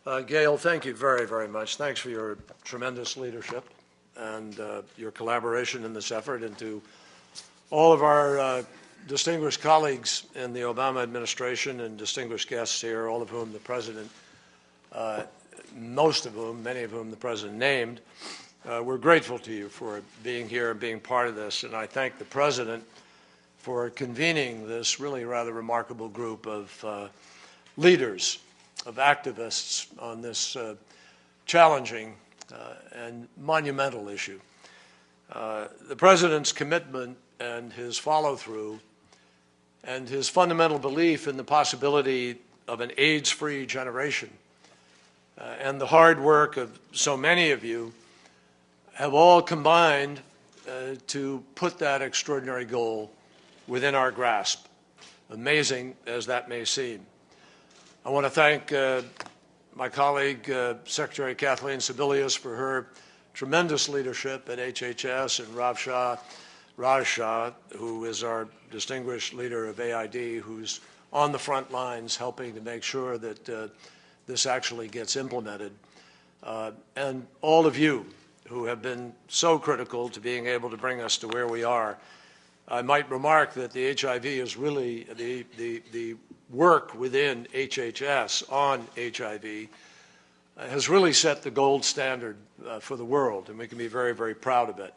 Gail, thank you very, very much. Thanks for your tremendous leadership and your collaboration in this effort, and to all of our distinguished colleagues in the Obama administration and distinguished guests here, all of whom the President, most of whom, many of whom the President named. We're grateful to you for being here and being part of this, and I thank the President for convening this really rather remarkable group of leaders, of activists on this challenging and monumental issue. The President's commitment and his follow-through and his fundamental belief in the possibility of an AIDS-free generation and the hard work of so many of you have all combined to put that extraordinary goal within our grasp, amazing as that may seem. I want to thank my colleague, Secretary Kathleen Sebelius, for her tremendous leadership at HHS, and Raj Shah, who is our distinguished leader of AID, who's on the front lines helping to make sure that this actually gets implemented, and all of you who have been so critical to being able to bring us to where we are. I might remark that the HIV is really the work within HHS on HIV has really set the gold standard for the world, and we can be very, very proud of it.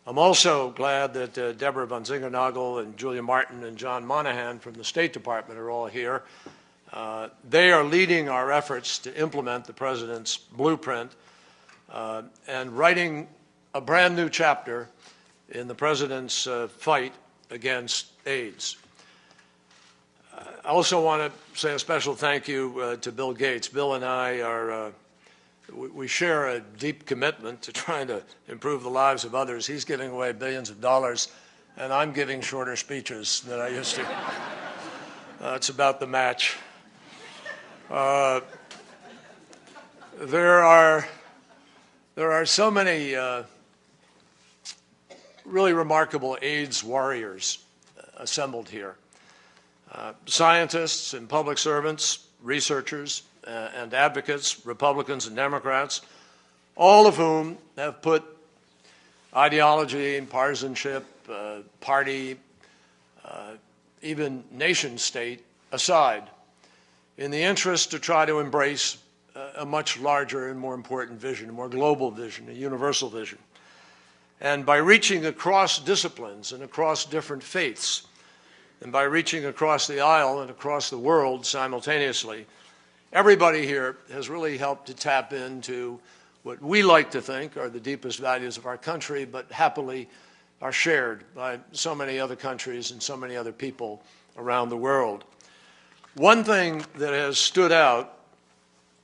I'm also glad that Deborah von Zingernagel and Julia Martin and John Monahan from the State Department are all here. They are leading our efforts to implement the President's blueprint and writing a brand new chapter in the President's fight against AIDS. I also want to say a special thank you to Bill Gates. Bill and I we share a deep commitment to trying to improve the lives of others. He's giving away billions of dollars, and I'm giving shorter speeches than I used to. It's about the match. There are so many really remarkable AIDS warriors assembled here. Scientists and public servants, researchers and advocates, Republicans and Democrats, all of whom have put ideology and partisanship, party, even nation state aside in the interest to try to embrace a much larger and more important vision, a more global vision, a universal vision. And by reaching across disciplines and across different faiths, and by reaching across the aisle and across the world simultaneously, everybody here has really helped to tap into what we like to think are the deepest values of our country, but happily are shared by so many other countries and so many other people around the world. One thing that has stood out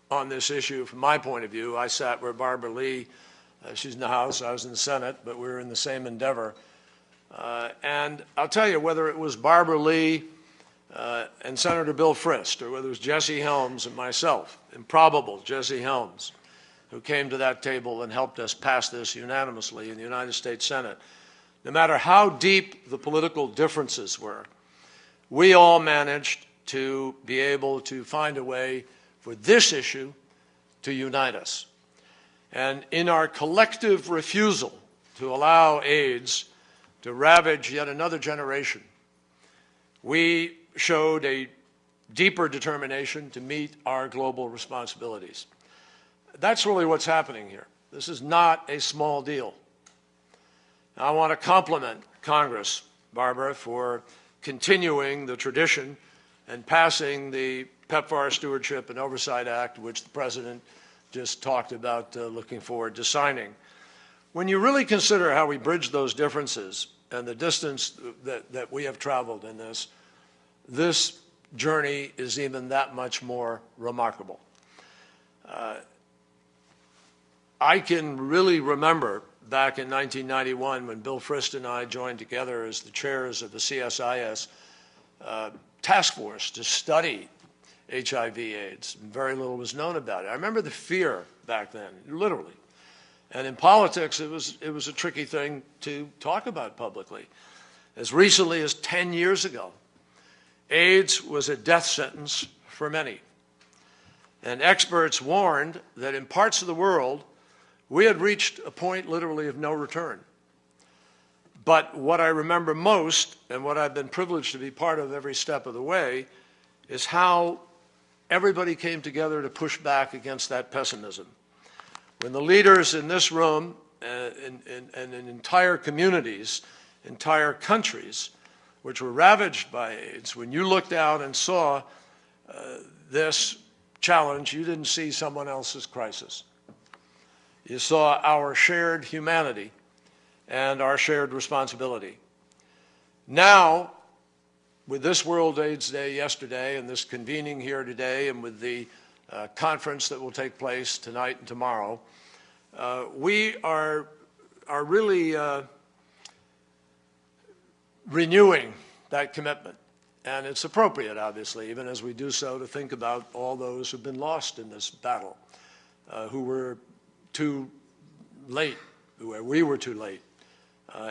on this issue from my point of view, I sat where Barbara Lee, she's in the House, I was in the Senate, but we were in the same endeavor. And I'll tell you, whether it was Barbara Lee and Senator Bill Frist, or whether it was Jesse Helms and myself, improbable Jesse Helms, who came to that table and helped us pass this unanimously in the United States Senate, no matter how deep the political differences were, we all managed to be able to find a way for this issue to unite us. And in our collective refusal to allow AIDS to ravage yet another generation, we showed a deeper determination to meet our global responsibilities. That's really what's happening here. This is not a small deal. I want to compliment Congress, Barbara, for continuing the tradition and passing the PEPFAR Stewardship and Oversight Act, which the President just talked about looking forward to signing. When you really consider how we bridge those differences and the distance that we have traveled in this journey is even that much more remarkable. I can really remember back in 1991 when Bill Frist and I joined together as the chairs of the CSIS task force to study HIV/AIDS. Very little was known about it. I remember the fear back then, literally. And in politics, it was a tricky thing to talk about publicly. As recently as 10 years ago, AIDS was a death sentence for many. And experts warned that in parts of the world, we had reached a point literally of no return. But what I remember most, and what I've been privileged to be part of every step of the way, is how everybody came together to push back against that pessimism. When the leaders in this room and in entire communities, entire countries, which were ravaged by AIDS, when you looked out and saw this challenge, you didn't see someone else's crisis. You saw our shared humanity and our shared responsibility. Now, with this World AIDS Day yesterday and this convening here today and with the conference that will take place tonight and tomorrow, we are really renewing that commitment. And it's appropriate, obviously, even as we do so, to think about all those who've been lost in this battle, who were too late, where we were too late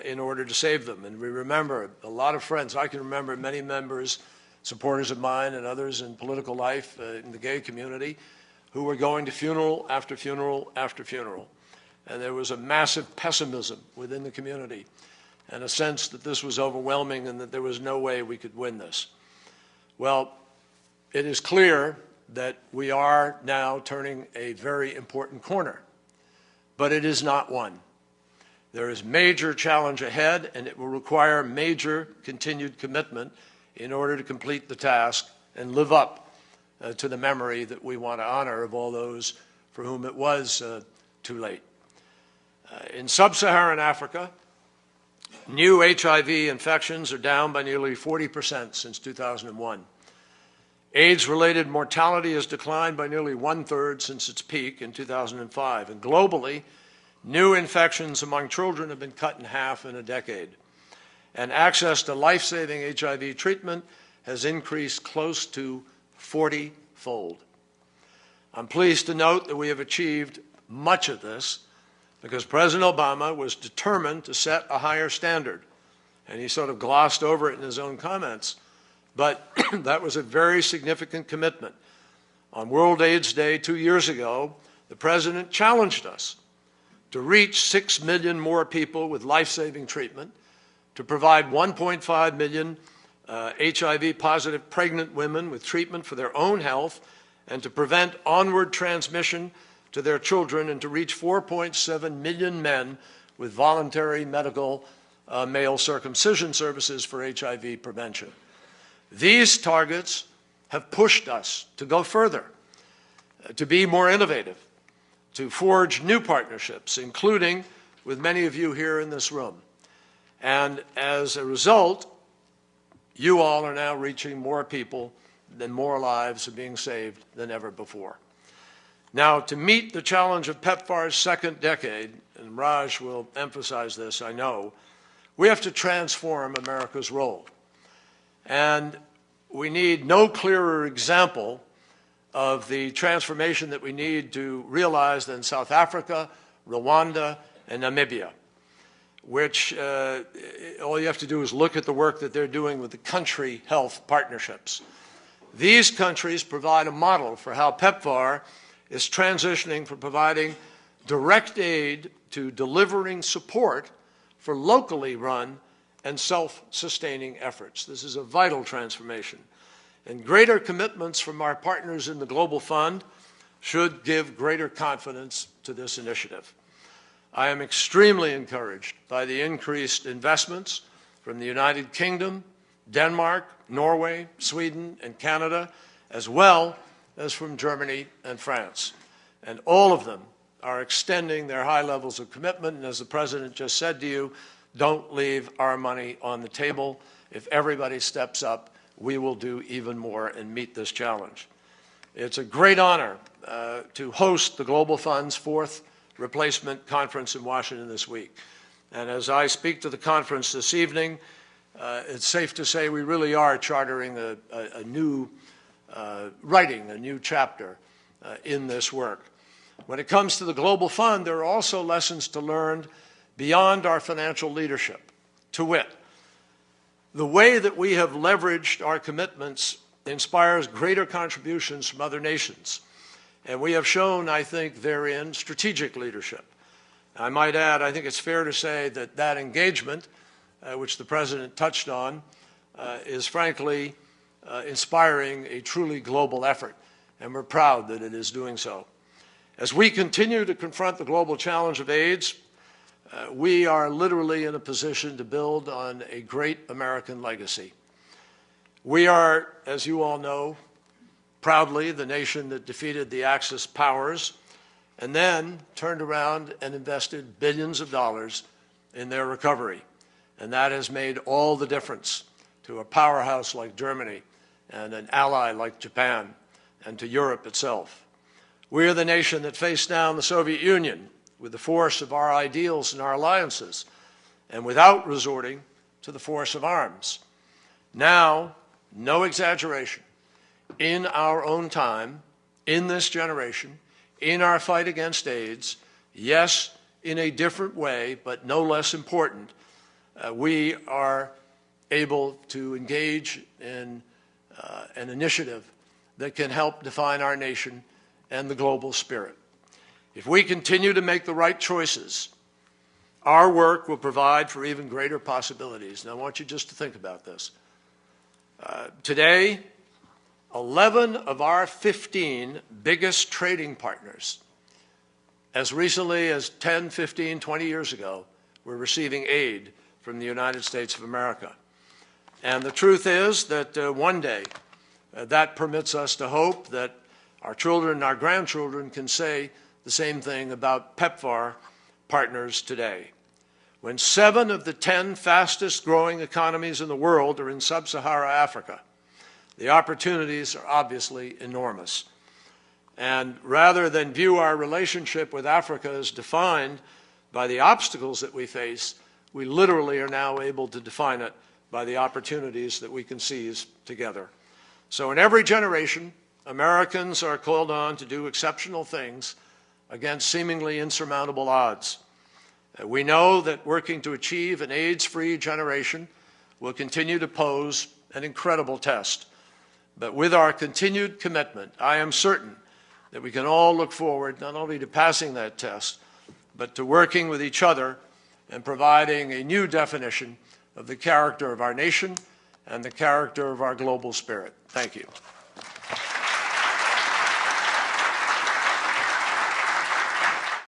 in order to save them. And we remember a lot of friends. I can remember many members, supporters of mine and others in political life in the gay community, who were going to funeral after funeral after funeral. And there was a massive pessimism within the community and a sense that this was overwhelming and that there was no way we could win this. Well, it is clear that we are now turning a very important corner, but it is not one. There is major challenge ahead, and it will require major continued commitment in order to complete the task and live up to the memory that we want to honor of all those for whom it was too late. In sub-Saharan Africa, new HIV infections are down by nearly 40% since 2001. AIDS-related mortality has declined by nearly 1/3 since its peak in 2005. And globally, new infections among children have been cut in half in a decade. And access to life-saving HIV treatment has increased close to 40-fold. I'm pleased to note that we have achieved much of this because President Obama was determined to set a higher standard. And he sort of glossed over it in his own comments. But that was a very significant commitment. On World AIDS Day 2 years ago, the President challenged us to reach 6 million more people with life-saving treatment, to provide 1.5 million HIV-positive pregnant women with treatment for their own health, and to prevent onward transmission to their children, and to reach 4.7 million men with voluntary medical male circumcision services for HIV prevention. These targets have pushed us to go further, to be more innovative, to forge new partnerships, including with many of you here in this room. And as a result, you all are now reaching more people, and more lives are being saved than ever before. Now, to meet the challenge of PEPFAR's second decade, and Raj will emphasize this, I know, we have to transform America's role. And we need no clearer example of the transformation that we need to realize than South Africa, Rwanda, and Namibia, which all you have to do is look at the work that they're doing with the country health partnerships. These countries provide a model for how PEPFAR is transitioning from providing direct aid to delivering support for locally run and self-sustaining efforts. This is a vital transformation. And greater commitments from our partners in the Global Fund should give greater confidence to this initiative. I am extremely encouraged by the increased investments from the United Kingdom, Denmark, Norway, Sweden, and Canada, as well as from Germany and France. And all of them are extending their high levels of commitment. And as the President just said to you, don't leave our money on the table. If everybody steps up, we will do even more and meet this challenge. It's a great honor to host the Global Fund's 4th replacement conference in Washington this week. And as I speak to the conference this evening, it's safe to say we really are chartering a new writing, a new chapter in this work. When it comes to the Global Fund, there are also lessons to learn beyond our financial leadership. To wit, the way that we have leveraged our commitments inspires greater contributions from other nations. And we have shown, I think, therein strategic leadership. I might add, I think it's fair to say that that engagement, which the President touched on, is frankly inspiring a truly global effort, and we're proud that it is doing so. As we continue to confront the global challenge of AIDS, we are literally in a position to build on a great American legacy. We are, as you all know, proudly the nation that defeated the Axis powers and then turned around and invested billions of dollars in their recovery. And that has made all the difference to a powerhouse like Germany and an ally like Japan and to Europe itself. We are the nation that faced down the Soviet Union with the force of our ideals and our alliances and without resorting to the force of arms. Now, no exaggeration, in our own time, in this generation, in our fight against AIDS, yes, in a different way, but no less important, we are able to engage in an initiative that can help define our nation and the global spirit. If we continue to make the right choices, our work will provide for even greater possibilities. And I want you just to think about this. Today, 11 of our 15 biggest trading partners, as recently as 10, 15, 20 years ago, were receiving aid from the United States of America. And the truth is that one day that permits us to hope that our children and our grandchildren can say the same thing about PEPFAR partners today. When 7 of the 10 fastest growing economies in the world are in sub-Saharan Africa, the opportunities are obviously enormous. And rather than view our relationship with Africa as defined by the obstacles that we face, we literally are now able to define it by the opportunities that we can seize together. So in every generation, Americans are called on to do exceptional things against seemingly insurmountable odds. We know that working to achieve an AIDS-free generation will continue to pose an incredible test. But with our continued commitment, I am certain that we can all look forward not only to passing that test, but to working with each other and providing a new definition of the character of our nation and the character of our global spirit. Thank you.